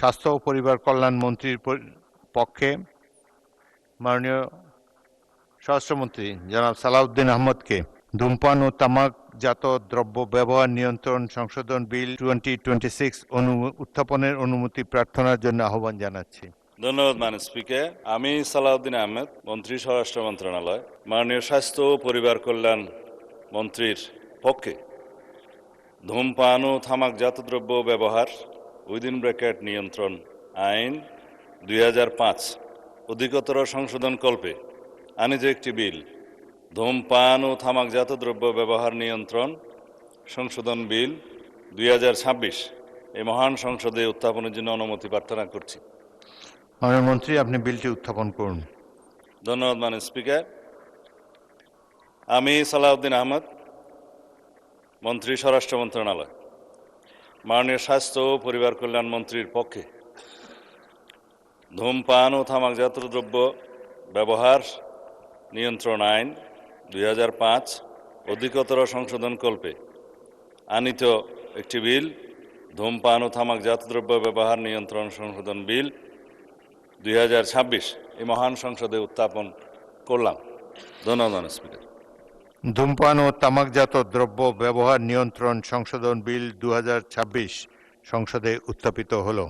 স্বাস্থ্য ও পরিবার কল্যাণ মন্ত্রীর পক্ষে মাননীয় স্বরাষ্ট্রমন্ত্রী জনাব সালাউদ্দিন আহমদকে ধূমপান ও তামাকজাত দ্রব্য ব্যবহার নিয়ন্ত্রণ সংশোধন বিল 2026 উত্থাপনের অনুমতি প্রার্থনার জন্য আহ্বান জানাচ্ছি। ধন্যবাদ মাননীয় স্পিকার। আমি সালাউদ্দিন আহমেদ, মন্ত্রী স্বরাষ্ট্র মন্ত্রণালয়, মাননীয় স্বাস্থ্য ও পরিবার কল্যাণ মন্ত্রীর পক্ষে ধূমপান ও তামাকজাত দ্রব্য ব্যবহার নিয়ন্ত্রণ আইন 2005 অধিকতর সংশোধন কল্পে আনিত একটি বিল ধূমপান ও তামাকজাত দ্রব্য ব্যবহার নিয়ন্ত্রণ সংশোধন বিল 2026 এই মহান সংসদে উত্থাপনের জন্য অনুমতি প্রার্থনা করছি। মাননীয় মন্ত্রী, আপনি বিলটি উত্থাপন করুন। ধন্যবাদ মাননীয় স্পিকার। আমি সালাউদ্দিন আহমদ, মন্ত্রী স্বরাষ্ট্র মন্ত্রণালয়, মাননীয় স্বাস্থ্য ও পরিবার কল্যাণ মন্ত্রীর পক্ষে ধূমপান ও তামাকজাত দ্রব্য ব্যবহার নিয়ন্ত্রণ আইন 2005 অধিকতর সংশোধন কল্পে আনিত একটি বিল ধূমপান ও তামাকজাত দ্রব্য ব্যবহার নিয়ন্ত্রণ সংশোধন বিল 2026 এই মহান সংসদে উত্থাপন করলাম। ধন্যবাদ স্পিকার। ধূমপান ও তামাকজাত দ্রব্য ব্যবহার নিয়ন্ত্রণ সংশোধন বিল 2026 সংসদে উত্থাপিত হলো।